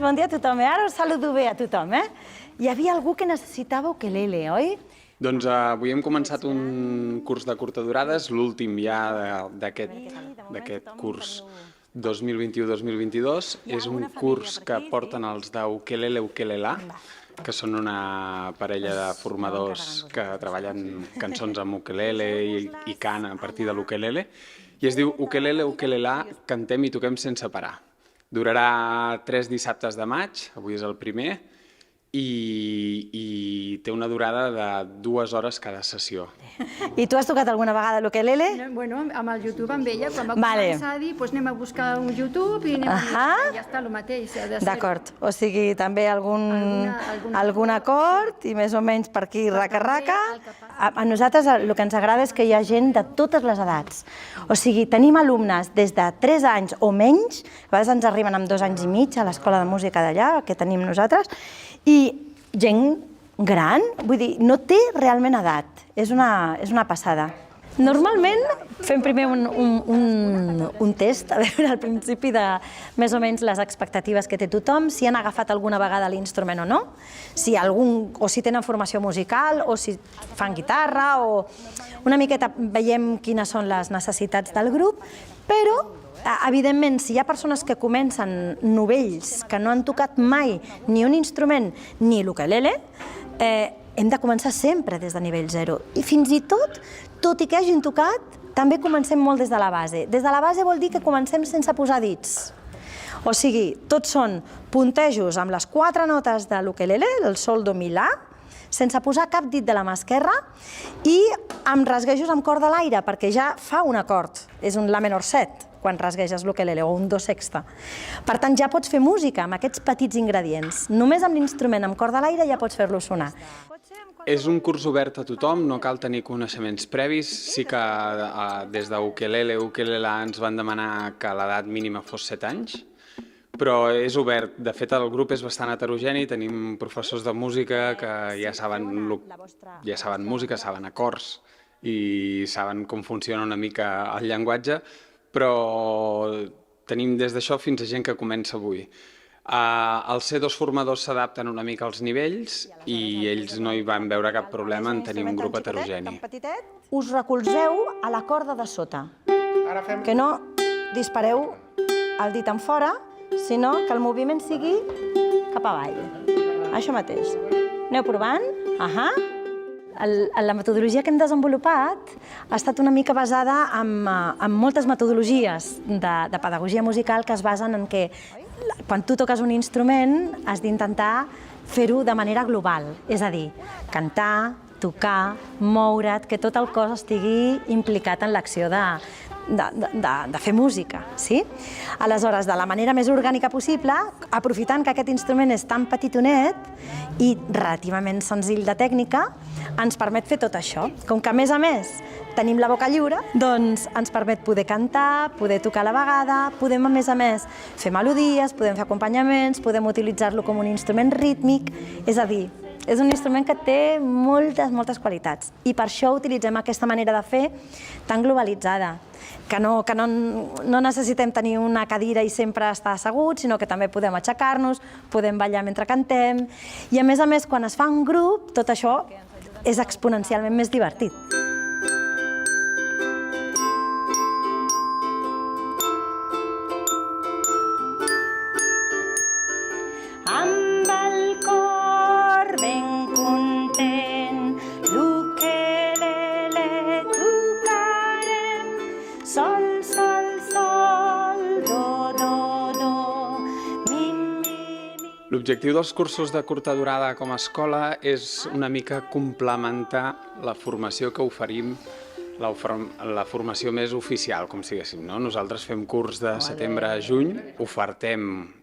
bon dia a tothom. Ara us saludo bé a tothom. Hi havia algú que necessitava ukelele, oi? Doncs avui hem començat un curs de curta durada, és l'últim ja d'aquest curs 2021-2022. És un curs que porten els d'Ukelele Ukelelà, que són una parella de formadors que treballen cançons amb ukelele i cant a partir de l'ukelele. I es diu Ukelele Ukelelà, cantem i toquem sense parar. Durarà 3 dissabtes de maig, avui és el primer, i té una durada de 2 hores cada sessió. I tu has tocat alguna vegada l'ukelele? Bueno, amb el YouTube amb ella, quan va començar a dir, anem a buscar un YouTube i anem a buscar, ja està, el mateix. D'acord, o sigui, també algun acord i més o menys per aquí raca-raca. A nosaltres el que ens agrada és que hi ha gent de totes les edats. O sigui, tenim alumnes des de 3 anys o menys, a vegades ens arriben amb 2 anys i mig a l'escola de música d'allà, que tenim nosaltres, i gent gran, vull dir, no té realment edat, és una passada. Normalment fem primer un test, a veure al principi de més o menys les expectatives que té tothom, si han agafat alguna vegada l'instrument o no, o si tenen formació musical, o si fan guitarra, o una miqueta veiem quines són les necessitats del grup, però evidentment, si hi ha persones que comencen novells, que no han tocat mai ni un instrument ni l'ukelele, hem de començar sempre des de nivell 0. I fins i tot i que hagin tocat, també comencem molt des de la base. Des de la base vol dir que comencem sense posar dits. O sigui, tots són puntejos amb les 4 notes de l'ukelele, el sol, do, mi, la, sense posar cap dit de la mà esquerra i amb rasguejos amb corda a l'aire, perquè ja fa un acord, és un la menor 7, quan rasgueges l'ukelele, o un do sexta. Per tant, ja pots fer música amb aquests petits ingredients. Només amb l'instrument amb corda a l'aire ja pots fer-lo sonar. És un curs obert a tothom, no cal tenir coneixements previs. Sí que des d'Ukelele Ukelelà ens van demanar que l'edat mínima fos 7 anys, però és obert. De fet, el grup és bastant heterogeni, tenim professors de música que ja saben música, saben acords i saben com funciona una mica el llenguatge, però tenim des d'això fins a gent que comença avui. Els C2 formadors s'adapten una mica als nivells i ells no hi van veure cap problema en tenir un grup heterogeni. Us recolzeu a la corda de sota, que no dispareu el dit en fora, sinó que el moviment sigui cap avall. Això mateix. Aneu provant. La metodologia que hem desenvolupat ha estat una mica basada en moltes metodologies de pedagogia musical que es basen en que quan tu toques un instrument has d'intentar fer-ho de manera global, és a dir, cantar, tocar, moure't, que tot el cos estigui implicat en l'acció de fer música. Aleshores, de la manera més orgànica possible, aprofitant que aquest instrument és tan petitonet i relativament senzill de tècnica, ens permet fer tot això. Com que, a més, tenim la boca lliure, doncs ens permet poder cantar, poder tocar a la vegada, podem, a més, fer melodies, podem fer acompanyaments, podem utilitzar-lo com un instrument rítmic, és a dir, és un instrument que té moltes qualitats i per això utilitzem aquesta manera de fer tan globalitzada, que no necessitem tenir una cadira i sempre estar asseguts, sinó que també podem aixecar-nos, podem ballar mentre cantem i a més, quan es fa un grup, tot això és exponencialment més divertit. Amb el cor ben content, l'ukelele tocarem, sol, sol, sol, do, do, do, mi, mi, mi. L'objectiu dels cursos de curta durada com a escola és una mica complementar la formació que oferim, la formació més oficial, com diguéssim. Nosaltres fem curs de setembre a juny, ofertem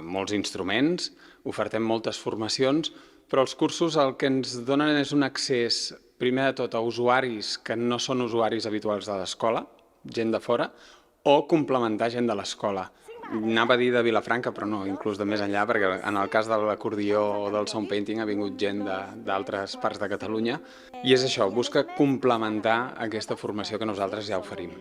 molts instruments, ofertem moltes formacions, però els cursos el que ens donen és un accés, primer de tot, a usuaris que no són usuaris habituals de l'escola, gent de fora, o complementar gent de l'escola. Anava a dir de Vilafranca, però no, inclús de més enllà, perquè en el cas de l'acordió o del sound painting ha vingut gent d'altres parts de Catalunya, i és això, busca complementar aquesta formació que nosaltres ja oferim.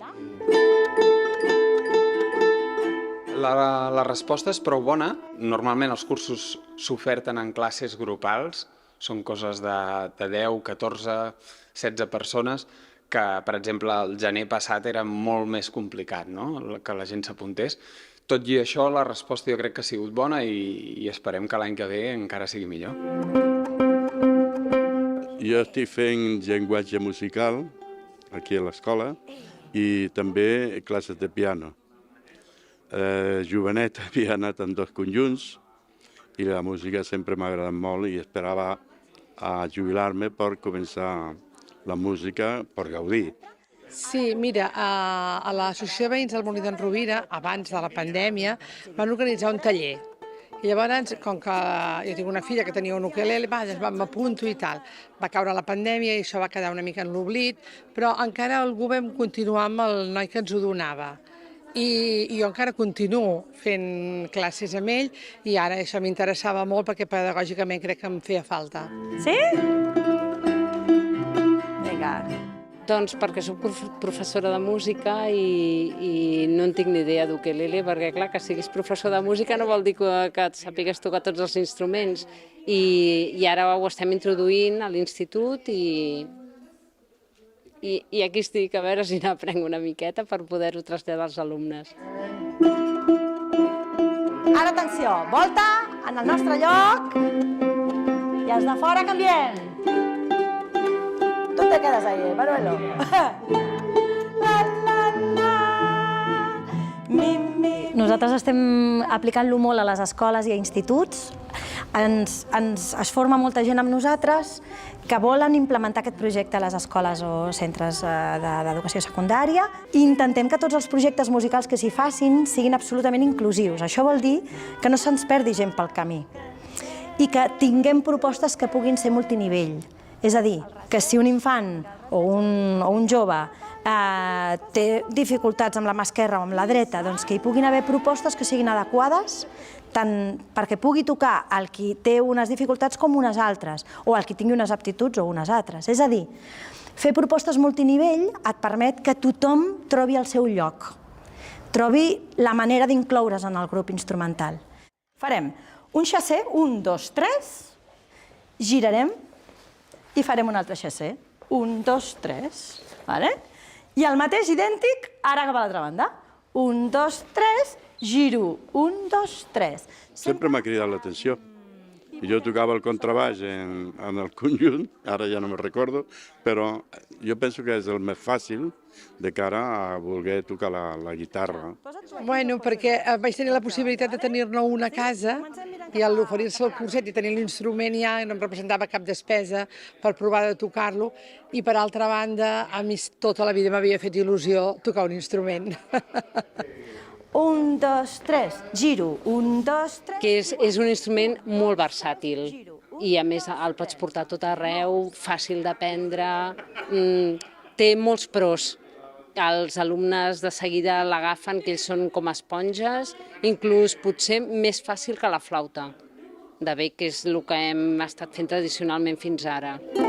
La resposta és prou bona. Normalment els cursos s'oferten en classes grupals, són coses de 10, 14, 16 persones, que, per exemple, el gener passat era molt més complicat, no?, que la gent s'apuntés. Tot i això, la resposta jo crec que ha sigut bona i esperem que l'any que ve encara sigui millor. Jo estic fent llenguatge musical aquí a l'escola i també classes de piano. Jovenet havia anat en 2 conjunts i la música sempre m'ha agradat molt i esperava a jubilar-me per començar la música per gaudir. Sí, mira, a l'Associació de Veïns del Molí d'en Rovira, abans de la pandèmia, van organitzar un taller. I llavors, com que jo tinc una filla que tenia un ukelele, m'apunto i tal. Va caure la pandèmia i això va quedar una mica en l'oblit, però encara algú vam continuar amb el noi que ens ho donava. I jo encara continuo fent classes amb ell i ara això m'interessava molt perquè pedagògicament crec que em feia falta. Sí? Vinga. Doncs perquè soc professora de música i no en tinc ni idea d'ukelele, perquè clar, que siguis professor de música no vol dir que sàpigues tocar tots els instruments. I ara ho estem introduint a l'institut i aquí estic, a veure si n'aprenc una miqueta per poder-ho traslladar als alumnes. Ara, atenció, volta en el nostre lloc i els de fora canviem. Tu te quedes ahí, Manuelo. Nosaltres estem aplicant-lo molt a les escoles i a instituts. Es forma molta gent amb nosaltres que volen implementar aquest projecte a les escoles o centres d'educació secundària i intentem que tots els projectes musicals que s'hi facin siguin absolutament inclusius. Això vol dir que no se'ns perdi gent pel camí i que tinguem propostes que puguin ser multinivell. És a dir, que si un infant o un jove té dificultats amb la mà esquerra o amb la dreta, doncs que hi puguin haver propostes que siguin adequades tant perquè pugui tocar el qui té unes dificultats com unes altres, o el qui tingui unes aptituds o unes altres. És a dir, fer propostes multinivell et permet que tothom trobi el seu lloc, trobi la manera d'incloure's en el grup instrumental. Farem un chassé, 1, 2, 3, girarem i farem un altre chassé, 1, 2, 3, i el mateix idèntic ara cap a l'altra banda, 1, 2, 3, giro, 1, 2, 3. Sempre m'ha cridat l'atenció. Jo tocava el contrabaix en el conjunt, ara ja no me'n recordo, però jo penso que és el més fàcil de cara a voler tocar la guitarra. Bueno, perquè vaig tenir la possibilitat de tenir-ne una a casa i a l'oferir-se el curset i tenir l'instrument ja no em representava cap despesa per provar de tocar-lo i per altra banda a mi tota la vida m'havia fet il·lusió tocar un instrument. 1, 2, 3, giro, 1, 2, 3... Que és un instrument molt versàtil i a més el pots portar tot arreu, fàcil d'aprendre, té molts pros. Els alumnes de seguida l'agafen, que ells són com esponges, inclús potser més fàcil que la flauta, de bec, que és el que hem estat fent tradicionalment fins ara. 1,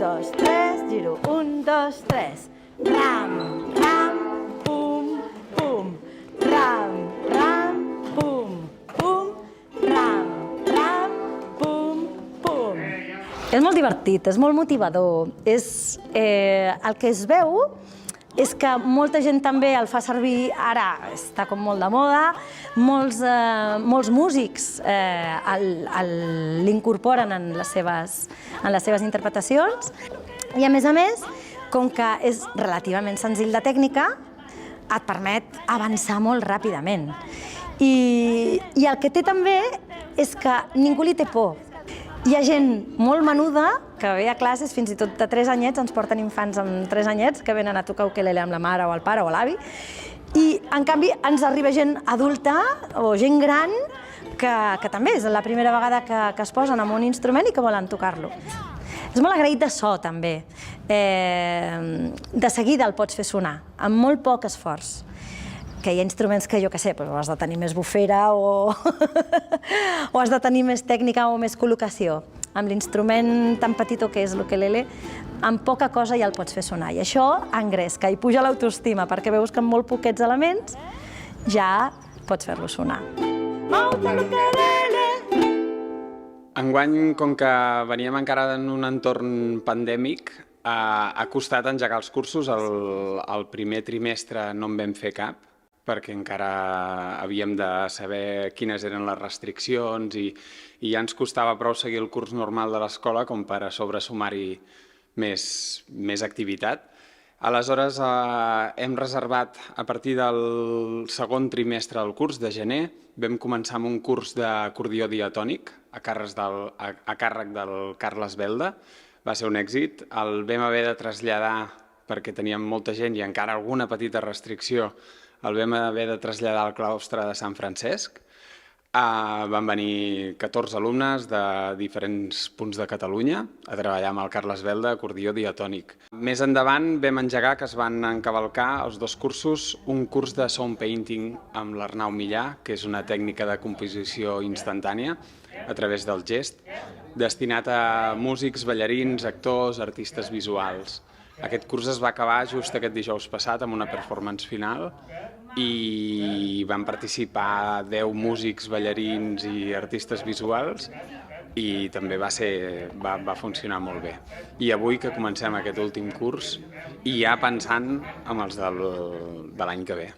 2, 3, giro, 1, 2, 3... Ram, ram, pum, pum, ram, ram, pum, pum, ram, ram, pum, pum. És molt divertit, és molt motivador. El que es veu és que molta gent també el fa servir, ara està com molt de moda, molts músics l'incorporen en les seves interpretacions i a més, com que és relativament senzill de tècnica, et permet avançar molt ràpidament. I el que té també és que ningú li té por. Hi ha gent molt menuda que ve a classes, fins i tot de 3 anyets, ens porten infants amb 3 anyets que venen a tocar ukelele amb la mare o el pare o l'avi, i en canvi ens arriba gent adulta o gent gran que també és la primera vegada que es posen amb un instrument i que volen tocar-lo. És molt agraït de so, també. De seguida el pots fer sonar, amb molt poc esforç. Que hi ha instruments que, jo què sé, has de tenir més bufera o has de tenir més tècnica o més col·locació. amb l'instrument tan petitó que és l'ukelele, amb poca cosa ja el pots fer sonar. I això engresca i puja l'autoestima, perquè veus que amb molt poquets elements ja pots fer-lo sonar. Enguany, com que veníem encara en un entorn pandèmic, ha costat engegar els cursos. El primer trimestre no en vam fer cap, perquè encara havíem de saber quines eren les restriccions i ja ens costava prou seguir el curs normal de l'escola com per a sobre sumar-hi més activitat. Aleshores, hem reservat a partir del segon trimestre del curs, de gener, vam començar amb un curs d'acordió diatònic a càrrec del Carles Belda. Va ser un èxit. El vam haver de traslladar, perquè teníem molta gent i encara alguna petita restricció, el vam haver de traslladar al claustre de Sant Francesc. Van venir 14 alumnes de diferents punts de Catalunya a treballar amb el Carles Belda, acordió diatònic. Més endavant vam engegar, que es van encavalcar els dos cursos, un curs de sound painting amb l'Arnau Millà, que és una tècnica de composició instantània a través del gest, destinat a músics, ballarins, actors, artistes visuals. Aquest curs es va acabar just aquest dijous passat amb una performance final i van participar 10 músics, ballarins i artistes visuals i també va funcionar molt bé. I avui que comencem aquest últim curs i ja pensant en els de l'any que ve.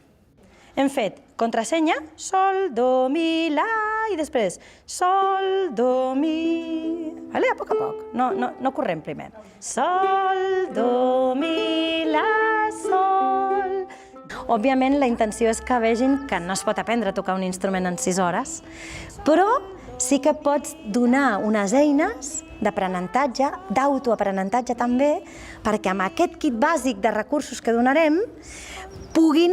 Hem fet contrasenya, sol, do, mi, la, i després sol, do, mi... Vale? A poc, no correm primer. Sol, do, mi, la, sol... Òbviament, la intenció és que vegin que no es pot aprendre a tocar un instrument en 6 hores, però sí que pots donar unes eines d'aprenentatge, d'autoaprenentatge també, perquè amb aquest kit bàsic de recursos que donarem puguin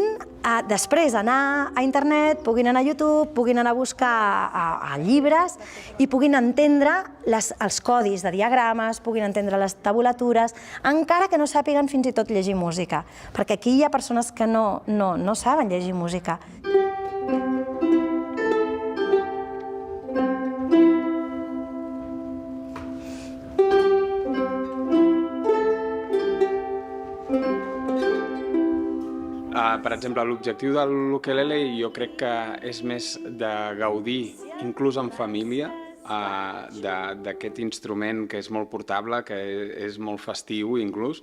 després anar a internet, puguin anar a YouTube, puguin anar a buscar a llibres i puguin entendre els codis de diagrames, puguin entendre les tabulatures, encara que no sàpiguen fins i tot llegir música, perquè aquí hi ha persones que no saben llegir música. Per exemple, l'objectiu de l'ukelele jo crec que és més de gaudir, inclús en família, d'aquest instrument que és molt portable, que és molt festiu inclús,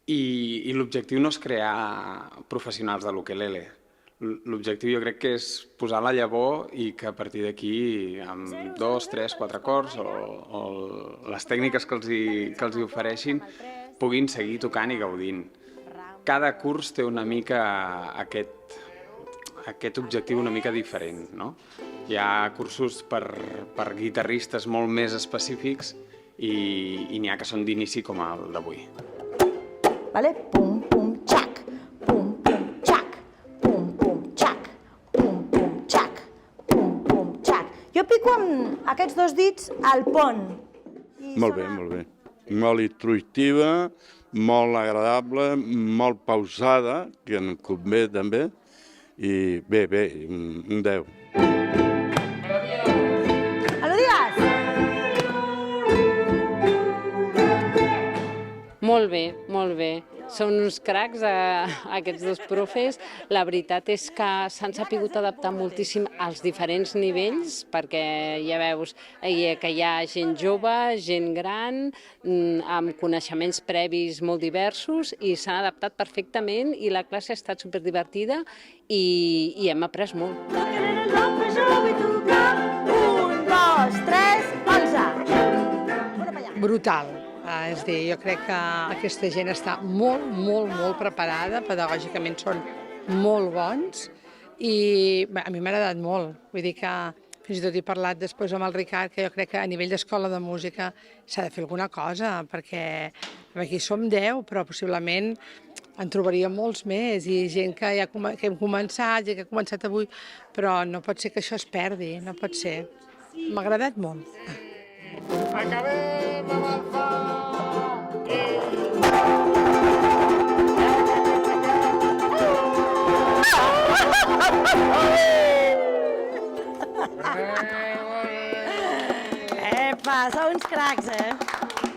i l'objectiu no és crear professionals de l'ukelele. L'objectiu jo crec que és posar la llavor i que a partir d'aquí, amb 2, 3, 4 acords o les tècniques que els hi ofereixin, puguin seguir tocant i gaudint. Cada curs té una mica aquest objectiu una mica diferent, no? Hi ha cursos per guitarristes molt més específics i n'hi ha que són d'inici com el d'avui. Vale? Pum, pum, xac, pum, pum, xac, pum, pum, xac, pum, pum, xac, pum, pum, xac. Jo pico amb aquests dos dits al pont. Molt bé, molt bé. Molt intuïtiva, molt agradable, molt pausada, que em convé també, i bé, un 10. Aludías! Molt bé, molt bé. Són uns cracs, aquests dos profes. La veritat és que s'han sapigut adaptar moltíssim als diferents nivells, perquè ja veus que hi ha gent jove, gent gran, amb coneixements previs molt diversos, i s'han adaptat perfectament, i la classe ha estat superdivertida i hem après molt. 1, 2, 3, 11! Brutal. És a dir, jo crec que aquesta gent està molt preparada, pedagògicament són molt bons i a mi m'ha agradat molt. Vull dir que fins i tot he parlat després amb el Ricard que jo crec que a nivell d'escola de música s'ha de fer alguna cosa, perquè aquí som 10, però possiblement en trobaríem molts més i gent que hem començat, gent que ha començat avui, però no pot ser que això es perdi, no pot ser. M'ha agradat molt. Acabem amb el fa! Epa, sou uns cracs, eh?